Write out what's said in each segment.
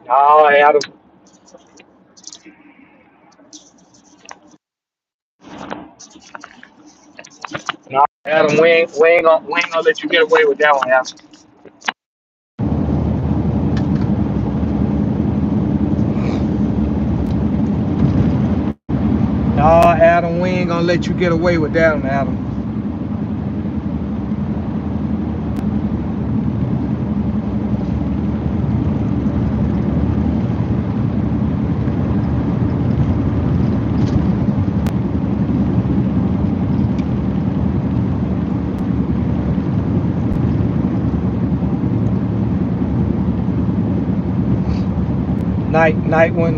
No, Adam. No, Adam, we ain't gonna let you get away with that one, Adam. No, Adam, we ain't gonna let you get away with that one, Adam.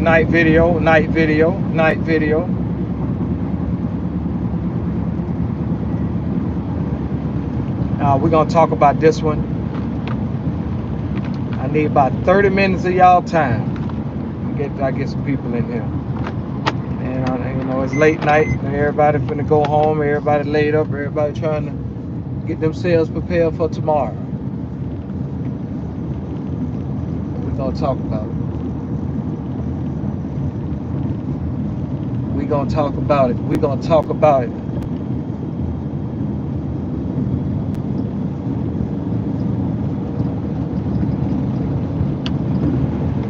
Night video, night video, night video. We're gonna talk about this one. I need about 30 minutes of y'all time. I get some people in here. And it's late night. Everybody finna go home. Everybody laid up. Everybody trying to get themselves prepared for tomorrow. We're gonna talk about it. We're gonna talk about it. We're gonna talk about it.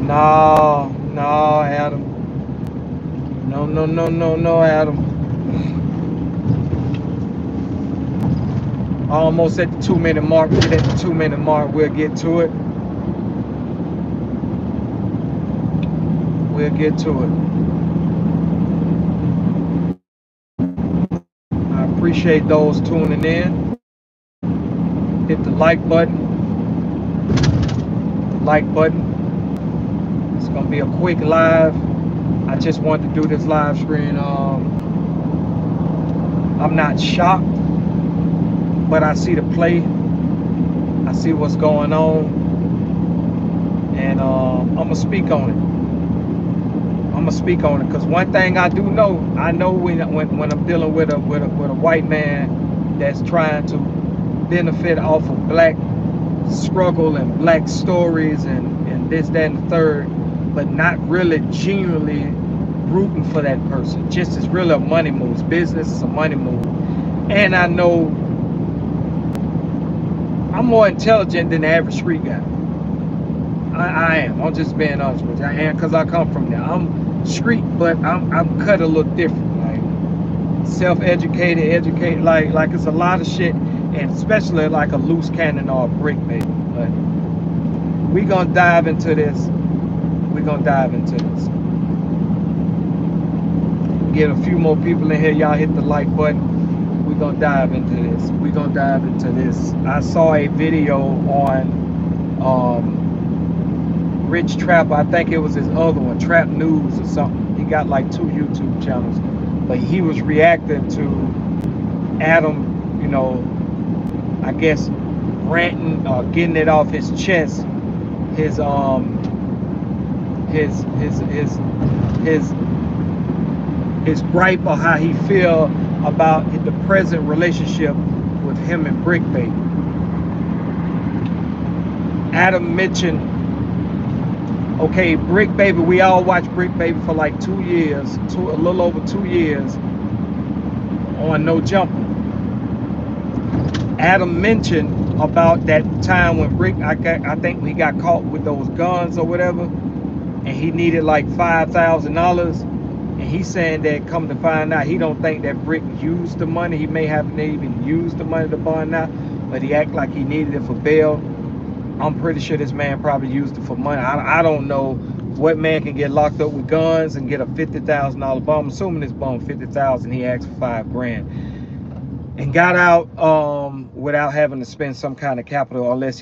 No, no, Adam. No, no, no, no, no, Adam. Almost at the 2 minute mark. Get at the 2 minute mark. We'll get to it. We'll get to it. I appreciate those tuning in. Hit the like button. The like button. It's gonna be a quick live. I just wanted to do this live stream. I'm not shocked, but I see the play. I see what's going on, and I'm gonna speak on it. I'm gonna speak on it because one thing I do know, I know when I'm dealing with a white man that's trying to benefit off of black struggle and black stories and this, that, and the third, but not really genuinely rooting for that person. Just it's really a money move. It's business is a money move. And I know I'm more intelligent than the average street guy. I am. I'm just being honest with you. I am because I come from there. I'm street, but I'm cut a little different. Like self-educated, educated. Like it's a lot of shit, and especially like a loose cannon or a brick, baby. But we gonna dive into this. We're gonna dive into this. Get a few more people in here. Y'all hit the like button. We're gonna dive into this. We're gonna dive into this. I saw a video on Rich Trap. I think it was his other one, Trap News or something. He got like 2 YouTube channels, but he was reacting to Adam, I guess ranting or getting it off his chest. His his gripe or how he feel about the present relationship with him and Bricc Baby. Adam mentioned, okay, Bricc Baby, we all watched Bricc Baby for like 2 years, a little over 2 years on No Jumper. Adam mentioned about that time when Bricc, I think he got caught with those guns or whatever, and he needed like $5,000. And he's saying that, come to find out, he don't think that Bricc used the money. He may have even used the money to bond out, but he act like he needed it for bail. I'm pretty sure this man probably used it for money. I don't know what man can get locked up with guns and get a $50,000 bond. I'm assuming this bond $50,000. He asked for $5,000 and got out without having to spend some kind of capital, unless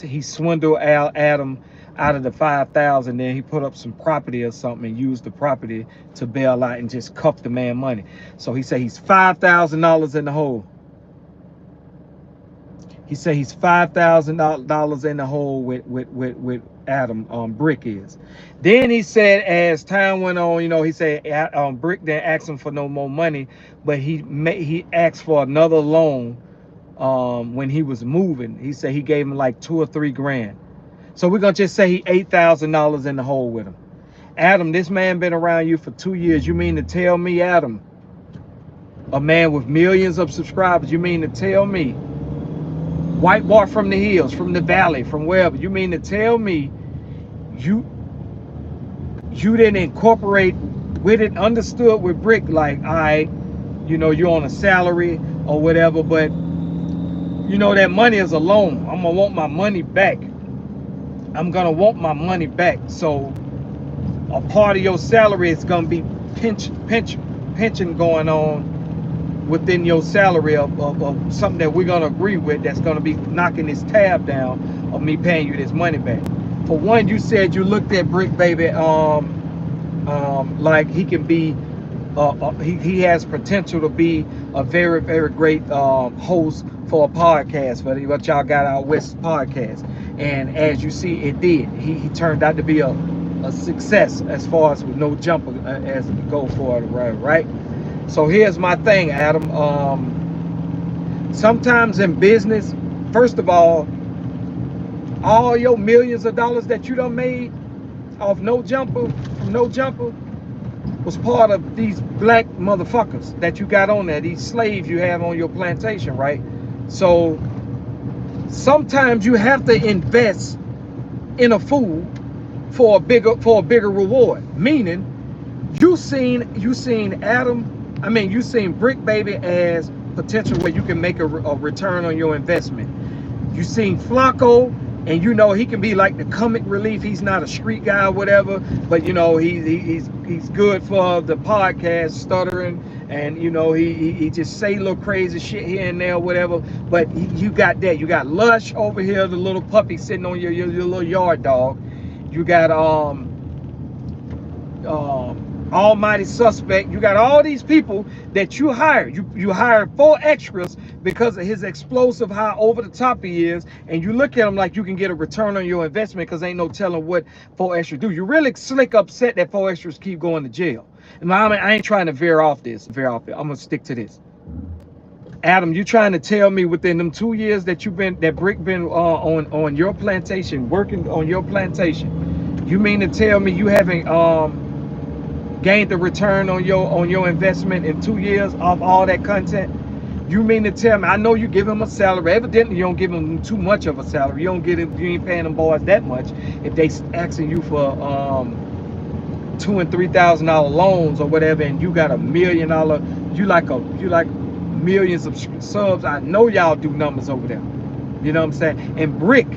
he swindled Adam out of the $5,000. Then he put up some property or something and used the property to bail out and just cuff the man money. So he said he's $5,000 in the hole. He said he's $5,000 in the hole with Adam. Bricc is. Then he said, as time went on, he said Bricc didn't ask him for no more money, but he asked for another loan when he was moving. He said he gave him like $2 or $3 grand. So we're gonna just say he $8,000 in the hole with him. Adam, this man been around you for 2 years. You mean to tell me, Adam, a man with millions of subscribers, you mean to tell me, white boy from the hills, from the valley, from wherever, you mean to tell me you didn't incorporate with it, understood with Bricc, like, all right, you know, you're on a salary or whatever, but you know that money is a loan. I'm gonna want my money back. I'm gonna want my money back. So a part of your salary is gonna be pension going on within your salary of something that we're gonna agree with, that's gonna be knocking this tab down of me paying you this money back. For one, you said you looked at Bricc, baby, like he can be he has potential to be a very, very great host for a podcast, for what y'all got out West podcast. And as you see, it did. He turned out to be a success as far as with no jumper as we go for it, right? So here's my thing, Adam. Sometimes in business, first of all your millions of dollars that you done made off no jumper, from no jumper, was part of these black motherfuckers that you got on there, these slaves you have on your plantation, right? So sometimes you have to invest in a fool for a bigger reward. Meaning, you seen Adam, I mean, you seen Bricc, baby, as potential where you can make a return on your investment. You seen Flacco, and you know he can be like the comic relief. He's not a street guy or whatever, but you know he's good for the podcast, stuttering, and you know he just say little crazy shit here and there or whatever. But you got that. You got Lush over here, the little puppy sitting on your little yard dog. You got Almighty Suspect. You got all these people that you hired. You hired 4 extras because of his explosive, how over the top he is, and you look at him like you can get a return on your investment, because ain't no telling what 4 extras do. You really slick upset that 4 extras keep going to jail. And I ain't trying to veer off this. I'm gonna stick to this. Adam, you trying to tell me within them 2 years that Bricc been on your plantation, working on your plantation, you mean to tell me you haven't gained the return on your investment in 2 years off all that content? You mean to tell me, I know you give him a salary, evidently you don't give him too much of a salary, you ain't paying them boys that much if they asking you for $2,000 and $3,000 loans or whatever, and you got $1 million, you like millions of subs. I know y'all do numbers over there, you know what I'm saying? And Bricc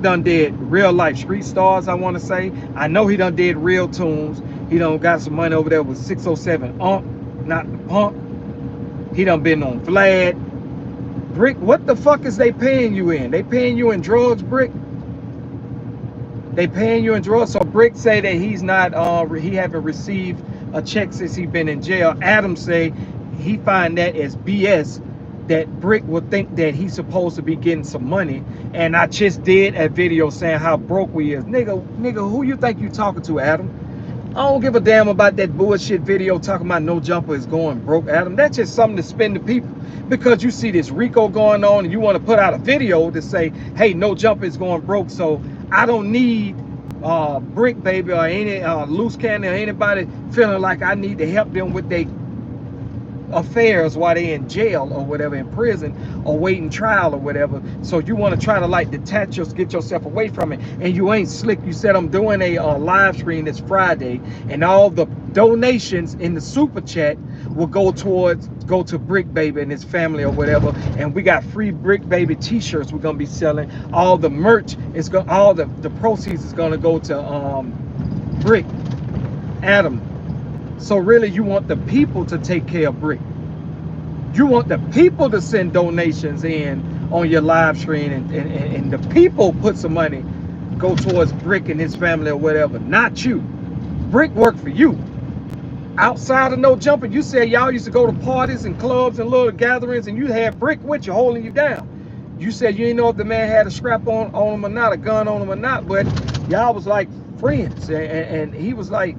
done did real life street stars, I want to say. I know he done did real tunes. He done got some money over there with 607 not the pump. He done been on Vlad. Bricc, what the fuck is they paying you in? They paying you in drugs, Bricc? They paying you in drugs? So Bricc say that he's not he haven't received a check since he been in jail. Adam say he find that as BS, that Bricc would think that he's supposed to be getting some money. And I just did a video saying how broke we is. Nigga, who you think you talking to, Adam? I don't give a damn about that bullshit video talking about no jumper is going broke, Adam. That's just something to spin the people, because you see this RICO going on and you want to put out a video to say, hey, no jumper is going broke. So I don't need Bricc, baby, or any loose cannon or anybody feeling like I need to help them with their affairs while they in jail or whatever, in prison or waiting trial or whatever. So you want to try to like detach yourself, get yourself away from it, and you ain't slick. You said I'm doing a live stream this Friday, and all the donations in the super chat will go to Bricc, baby, and his family or whatever. And we got free Bricc, baby t-shirts we're gonna be selling. All the merch is going, all the proceeds is gonna go to Bricc. Adam, so really you want the people to take care of Bricc. You want the people to send donations in on your live stream, and the people put some money go towards Bricc and his family or whatever, not you. Bricc worked for you. Outside of no jumper, you said y'all used to go to parties and clubs and little gatherings, and you had Bricc with you holding you down. You said you didn't know if the man had a scrap on him or not, a gun on him or not, but y'all was like friends, and he was like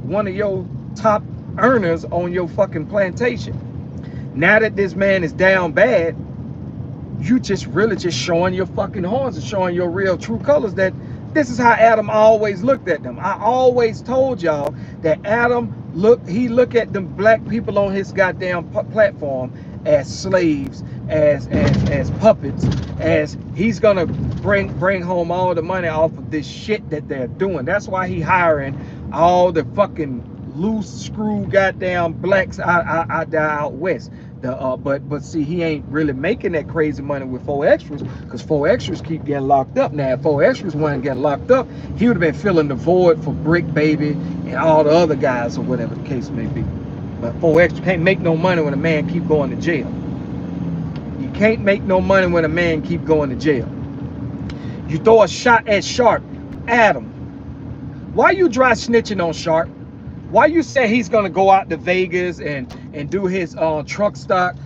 one of your top earners on your fucking plantation. Now that this man is down bad, You just really just showing your fucking horns and showing your real true colors. That this is how Adam always looked at them. I always told y'all that Adam look at them black people on his goddamn platform as slaves, as puppets, as he's gonna bring home all the money off of this shit that they're doing. That's why he hiring all the fucking loose screw goddamn blacks out west. But see, he ain't really making that crazy money with 4Extras, because 4Extras keep getting locked up. Now if 4Extras wasn't getting locked up, he would have been filling the void for Bricc Baby and all the other guys, or whatever the case may be. But 4Extras can't make no money when a man keep going to jail. You can't make no money when a man keep going to jail. You throw a shot at Sharp. Adam, why you dry snitching on Sharp? Why you say he's gonna go out to Vegas and do his truck stock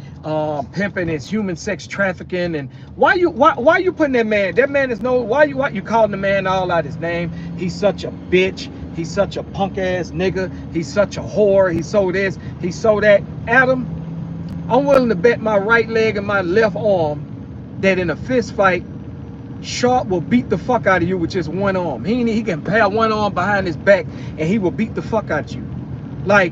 pimping, his human sex trafficking? And why you putting that man? That man is no. Why you calling the man all out his name? He's such a bitch. He's such a punk ass nigga. He's such a whore. He's so this. He's so that. Adam, I'm willing to bet my right leg and my left arm that in a fist fight, Sharp will beat the fuck out of you with just one arm. He can have one arm behind his back and he will beat the fuck out of you. Like,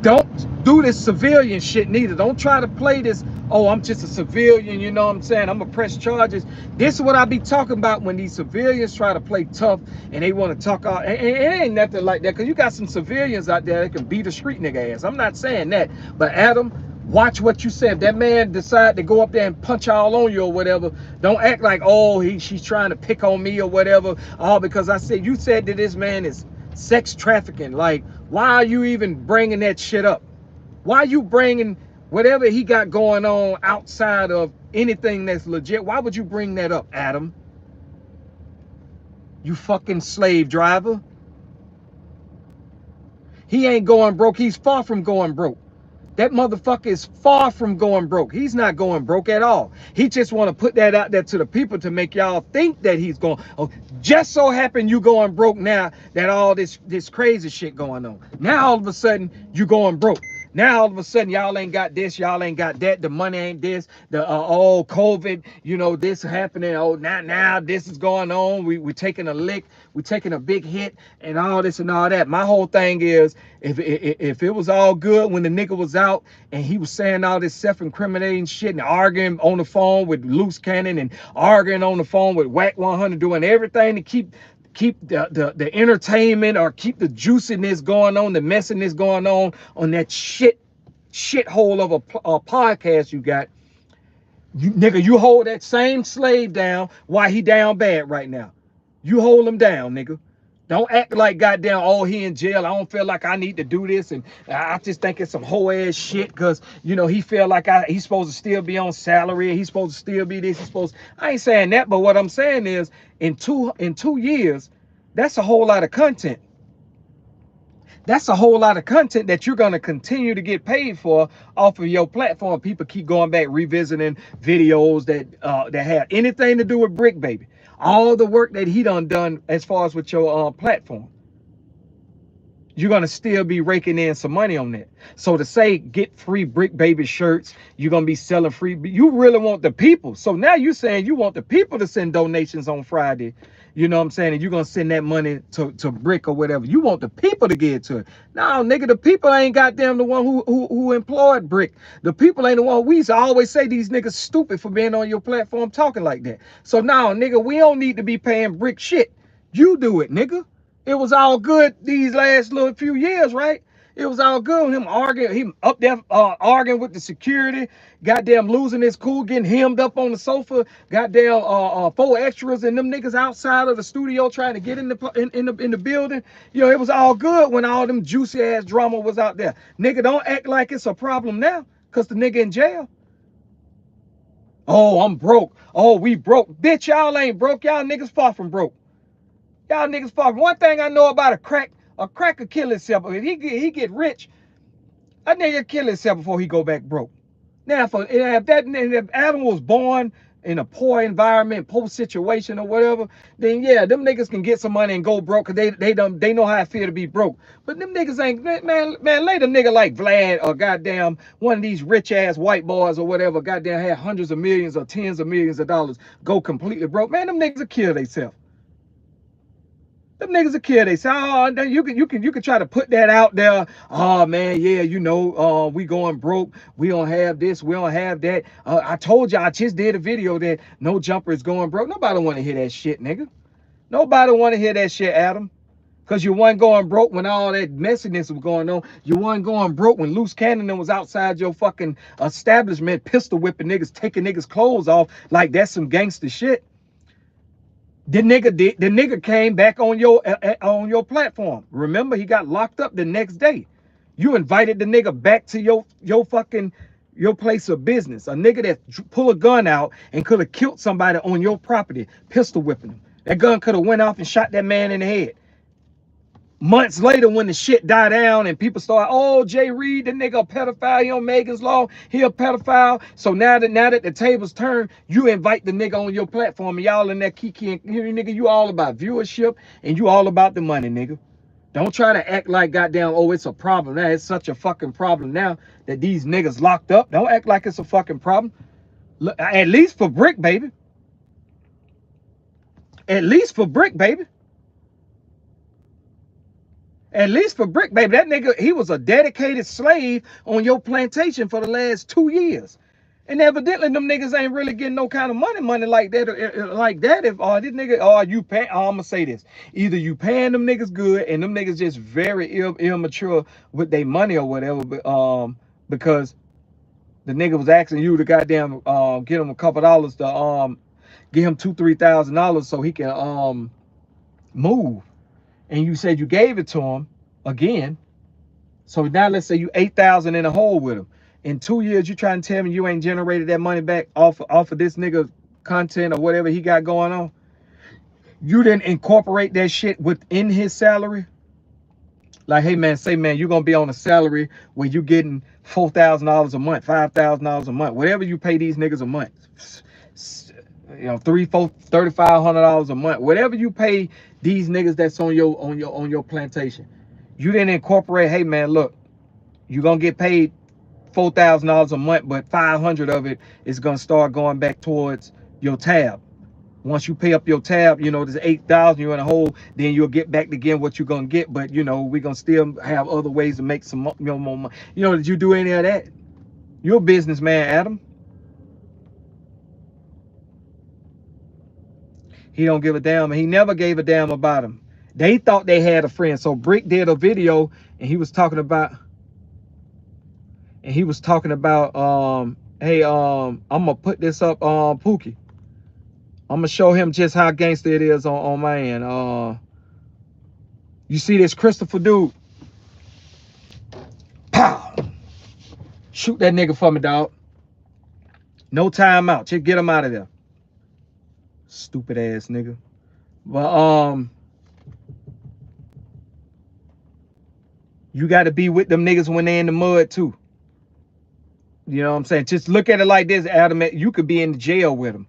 don't do this civilian shit neither. Don't try to play this, oh, I'm just a civilian, you know what I'm saying? I'm gonna press charges. This is what I be talking about when these civilians try to play tough and they want to talk out. And it ain't nothing like that, because you got some civilians out there that can beat a street nigga ass. I'm not saying that. But Adam, watch what you said. If that man decide to go up there and punch all on you or whatever, don't act like, oh, she's trying to pick on me or whatever. All because you said that this man is sex trafficking. Like, why are you even bringing that shit up? Why are you bringing whatever he got going on outside of anything that's legit? Why would you bring that up, Adam? You fucking slave driver. He ain't going broke. He's far from going broke. That motherfucker is far from going broke. He's not going broke at all. He just want to put that out there to the people to make y'all think that he's going. Oh, just so happen you going broke now that all this crazy shit going on. Now all of a sudden you going broke. Now all of a sudden y'all ain't got this, y'all ain't got that. The money ain't this. The oh, COVID, you know, this happening. Oh, now this is going on. We taking a lick. We taking a big hit and all this and all that. My whole thing is, if it was all good when the nigga was out and he was saying all this self-incriminating shit and arguing on the phone with Loose Cannon and arguing on the phone with Whack 100, doing everything to keep the entertainment or keep the juiciness going on, the messiness going on that shithole of a podcast you got. Nigga, you hold that same slave down while he down bad right now. You hold him down, nigga. Don't act like goddamn, oh, he in jail. I don't feel like I need to do this. And I just think it's some whole ass shit because, you know, he feel like he's supposed to still be on salary. He's supposed to still be this. I ain't saying that. But what I'm saying is in two years, that's a whole lot of content. That's a whole lot of content that you're going to continue to get paid for off of your platform. People keep going back, revisiting videos that have anything to do with Bricc Baby. All the work that he done as far as with your platform. You're going to still be raking in some money on that. So to say get free Bricc Baby shirts, you're going to be selling free. You really want the people. So now you're saying you want the people to send donations on Friday. You know what I'm saying? And you're going to send that money to Bricc or whatever. You want the people to get to it. No, nigga, the people ain't goddamn the one who employed Bricc. The people ain't the one. We used to always say these niggas stupid for being on your platform talking like that. So now, nigga, we don't need to be paying Bricc shit. You do it, nigga. It was all good these last little few years, right? It was all good with him arguing. He up there arguing with the security, goddamn losing his cool, getting hemmed up on the sofa, goddamn 4Extras and them niggas outside of the studio trying to get in the building. You know, it was all good when all them juicy ass drama was out there. Nigga, don't act like it's a problem now, cause the nigga in jail. Oh, I'm broke. Oh, we broke. Bitch, y'all ain't broke. Y'all niggas far from broke. Y'all niggas fuck. One thing I know about a cracker kill himself. If he get rich, a nigga kill himself before he go back broke. Now, if Adam was born in a poor environment, poor situation or whatever, then yeah, them niggas can get some money and go broke because they know how it feel to be broke. But them niggas ain't, man, let a nigga like Vlad or goddamn one of these rich ass white boys or whatever, goddamn had hundreds of millions or tens of millions of dollars go completely broke. Man, them niggas will kill themselves. Them niggas will kill they say, oh, you can try to put that out there. Oh man, yeah, you know, we going broke. We don't have this, we don't have that. I told you, I just did a video that no jumper is going broke. Nobody want to hear that shit, nigga. Nobody want to hear that shit, Adam. Because you wasn't going broke when all that messiness was going on. You wasn't going broke when Loose Cannon was outside your fucking establishment, pistol whipping niggas, taking niggas' clothes off like that's some gangster shit. The nigga came back on your platform. Remember, he got locked up the next day. You invited the nigga back to your place of business. A nigga that pull a gun out and could have killed somebody on your property, pistol whipping him. That gun could have went off and shot that man in the head. Months later, when the shit died down and people start, oh, Jay Reed, the nigga a pedophile, he on Megan's Law, he a pedophile. So now that the tables turn, you invite the nigga on your platform and y'all in that kiki and nigga, you all about viewership and you all about the money, nigga. Don't try to act like goddamn, oh, it's a problem. Now it's such a fucking problem now that these niggas locked up. Don't act like it's a fucking problem. Look, at least for Bricc, baby. At least for Bricc, baby. At least for Bricc, baby, that nigga, he was a dedicated slave on your plantation for the last 2 years. And evidently them niggas ain't really getting no kind of money like that. If this nigga, you pay, I'm gonna say this. Either you paying them niggas good and them niggas just very immature with their money or whatever, because the nigga was asking you to goddamn get him a couple dollars to give him $2,000-3,000 so he can move. And you said you gave it to him again. So now let's say you 8,000 in a hole with him. In 2 years, you trying to tell me you ain't generated that money back off of this nigga content or whatever he got going on? You didn't incorporate that shit within his salary? Like, hey man, say man, you're gonna be on a salary where you getting $4,000 a month, $5,000 a month, whatever you pay these niggas a month. You know, $3,500 a month, whatever you pay these niggas that's on your plantation. You didn't incorporate, hey man, look, you're gonna get paid $4,000 a month, but 500 of it is gonna start going back towards your tab. Once you pay up your tab, you know, there's 8,000 you're in a hole, then you'll get back again what you're gonna get, but you know, we're gonna still have other ways to make some more money. You know, did you do any of that? You're a businessman, Adam. He don't give a damn, and he never gave a damn about him. They thought they had a friend. So Bricc did a video and he was talking about hey, I'm gonna put this up on Pookie. I'm gonna show him just how gangster it is on my end. You see this Christopher dude? Pow! Shoot that nigga for me, dog. No timeout. Just get him out of there. Stupid ass nigga. But you got to be with them niggas when they in the mud too. You know what I'm saying? Just look at it like this, Adam. You could be in jail with them,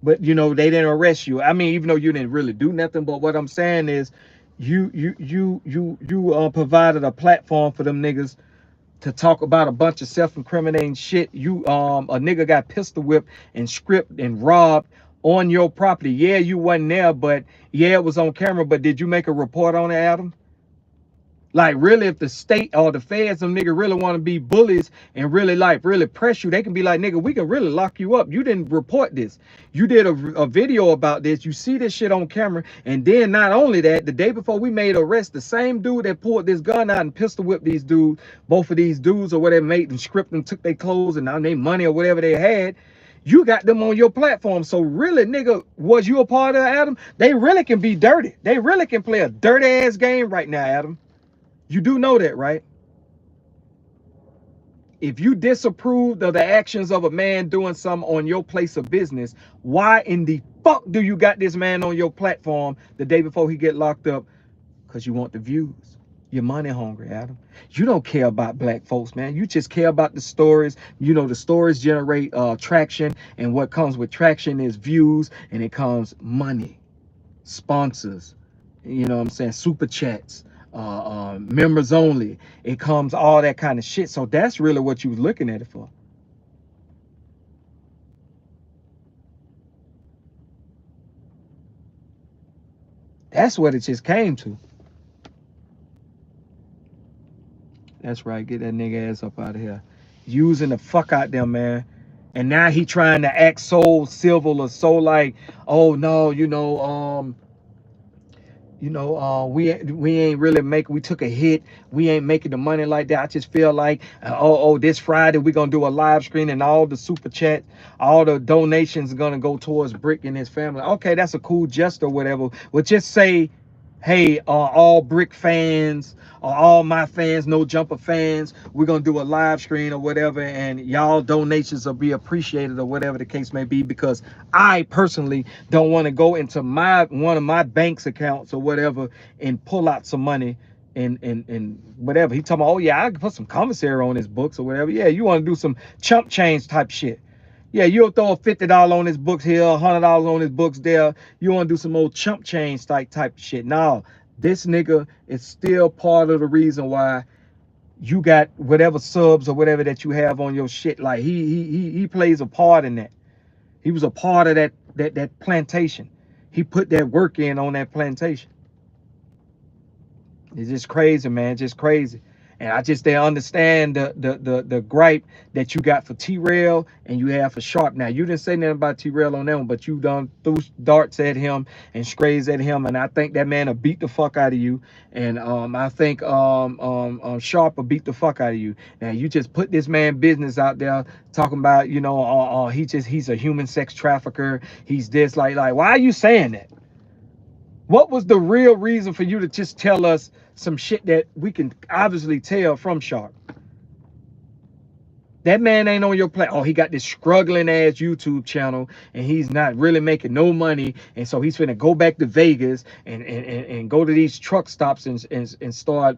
but you know they didn't arrest you. I mean, even though you didn't really do nothing, but what I'm saying is, you provided a platform for them niggas to talk about a bunch of self-incriminating shit. You a nigga got pistol whipped and stripped and robbed on your property. Yeah, you wasn't there, but yeah, it was on camera. But did you make a report on it, Adam? Like, really, if the state or the feds, them nigga really want to be bullies and really press you, they can be like, nigga, we can really lock you up. You didn't report this. You did a video about this. You see this shit on camera. And then not only that, the day before we made arrest, the same dude that pulled this gun out and pistol whipped these dudes, both of these dudes or whatever, made them script them, took their clothes and their money or whatever they had. You got them on your platform. So really, nigga, was you a part of it, Adam? They really can be dirty. They really can play a dirty ass game right now, Adam. You do know that, right? If you disapproved of the actions of a man doing something on your place of business, why in the fuck do you got this man on your platform the day before he get locked up? Because you want the views. You're money hungry, Adam. You don't care about black folks, man. You just care about the stories. You know, the stories generate traction, and what comes with traction is views, and it comes money, sponsors, you know what I'm saying, super chats, members only. It comes all that kind of shit. So that's really what you was looking at it for. That's what it just came to. That's right. Get that nigga ass up out of here. Using the fuck out there, man. And now he trying to act so civil or so like, oh no, we ain't really making. We took a hit. We ain't making the money like that. I just feel like, this Friday we gonna do a live stream and all the super chat, all the donations are gonna go towards Bricc and his family. Okay, that's a cool gesture or whatever. But just say, hey, all Bricc fans, or all my fans, no jumper fans, we're gonna do a live stream or whatever, and y'all donations will be appreciated or whatever the case may be, because I personally don't want to go into one of my bank's accounts or whatever and pull out some money and whatever. He talking about, oh yeah, I can put some commissary on his books or whatever. Yeah, you want to do some chump change type shit. Yeah, you'll throw a $50 on his books here, $100 on his books there. You want to do some old chump change type of shit. No, this nigga is still part of the reason why you got whatever subs or whatever that you have on your shit. Like he plays a part in that. He was a part of that plantation. He put that work in on that plantation. It's just crazy, man. Just crazy. And I just didn't understand the gripe that you got for T-Rail and you have for Sharp. Now, you didn't say nothing about T-Rail on that one, but you done threw darts at him and sprays at him. And I think that man will beat the fuck out of you. And I think Sharp will beat the fuck out of you. Now, you just put this man business out there talking about, he's a human sex trafficker. He's this, like, why are you saying that? What was the real reason for you to just tell us some shit that we can obviously tell from Sharp? That man ain't on your plate. Oh, he got this struggling ass YouTube channel and he's not really making no money. And so he's finna go back to Vegas and go to these truck stops and start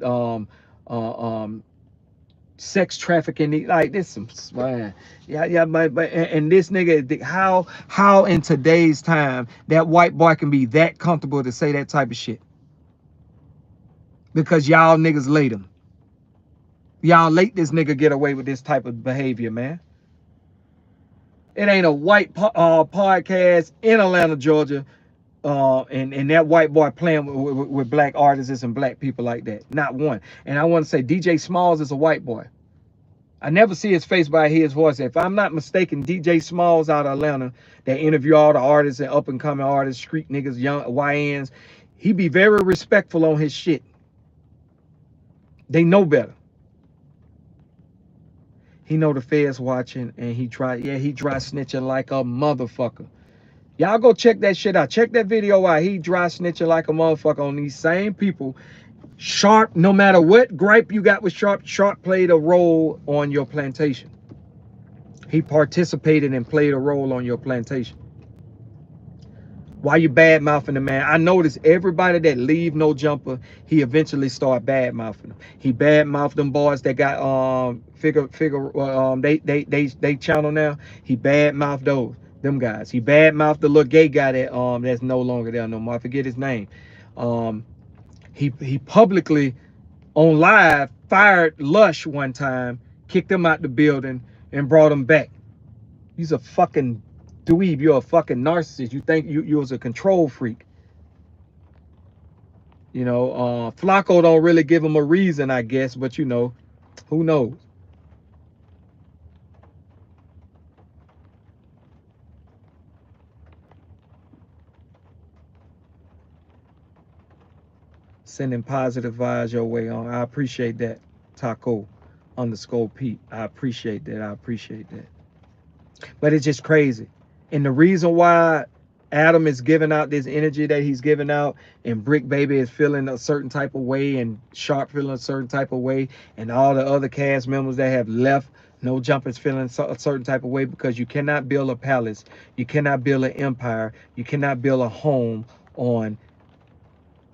sex trafficking. Like this some man. Yeah, but and this nigga, how in today's time that white boy can be that comfortable to say that type of shit? Because y'all niggas late him. Y'all late this nigga get away with this type of behavior, man. It ain't a white podcast in Atlanta, Georgia, and that white boy playing with black artists and black people like that. Not one. And I want to say DJ Smalls is a white boy. I never see his face, but I hear his voice. If I'm not mistaken, DJ Smalls out of Atlanta that interview all the artists and up and coming artists, street niggas, young YNs, he be very respectful on his shit. They know better. He know the feds watching, and he dry snitching like a motherfucker. Y'all go check that shit out. Check that video out. He dry snitching like a motherfucker on these same people. Sharp, no matter what gripe you got with Sharp, Sharp played a role on your plantation. He participated and played a role on your plantation. Why you bad mouthing the man? I noticed everybody that leave No Jumper, he eventually start bad mouthing them. He bad mouthed them boys that got they channel now. He bad mouthed them guys. He bad mouthed the little gay guy that's no longer there no more. I forget his name. He publicly on live fired Lush one time, kicked him out the building and brought him back. He's a fucking dweeb. You're a fucking narcissist. You think you was a control freak. Flacco don't really give him a reason, I guess, but who knows? Sending positive vibes your way on. I appreciate that. Taco_Pete. I appreciate that. I appreciate that. But it's just crazy. And the reason why Adam is giving out this energy that he's giving out, and Bricc Baby is feeling a certain type of way, and Sharp feeling a certain type of way, and all the other cast members that have left, No Jumper's feeling a certain type of way, because you cannot build a palace, you cannot build an empire, you cannot build a home on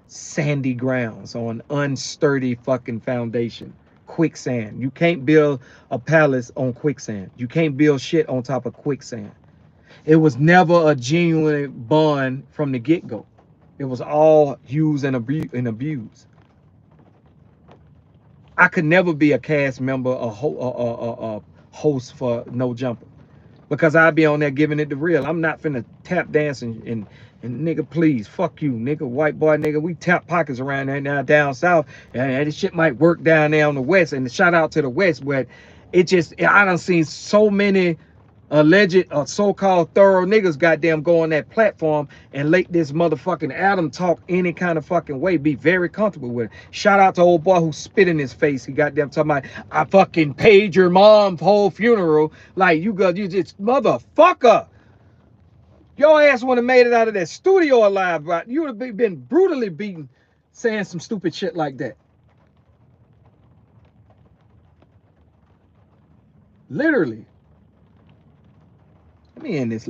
sandy grounds on unsturdy fucking foundation. Quicksand. You can't build a palace on quicksand. You can't build shit on top of quicksand. It was never a genuine bond from the get-go. It was all used and abused. I could never be a cast member, a host for No Jumper, because I'd be on there giving it the real. I'm not finna tap dance and nigga, please, fuck you, nigga, white boy, nigga. We tap pockets around there now down south, and this shit might work down there on the west. And shout out to the west, but it just, I done seen so many alleged or so-called thorough niggas goddamn go on that platform and let this motherfucking Adam talk any kind of fucking way, be very comfortable with it. Shout out to old boy who spit in his face. He goddamn talking about, I fucking paid your mom's whole funeral. Like, you just motherfucker. Your ass would have made it out of that studio alive, right? You would have been brutally beaten saying some stupid shit like that. Literally. Let me end this.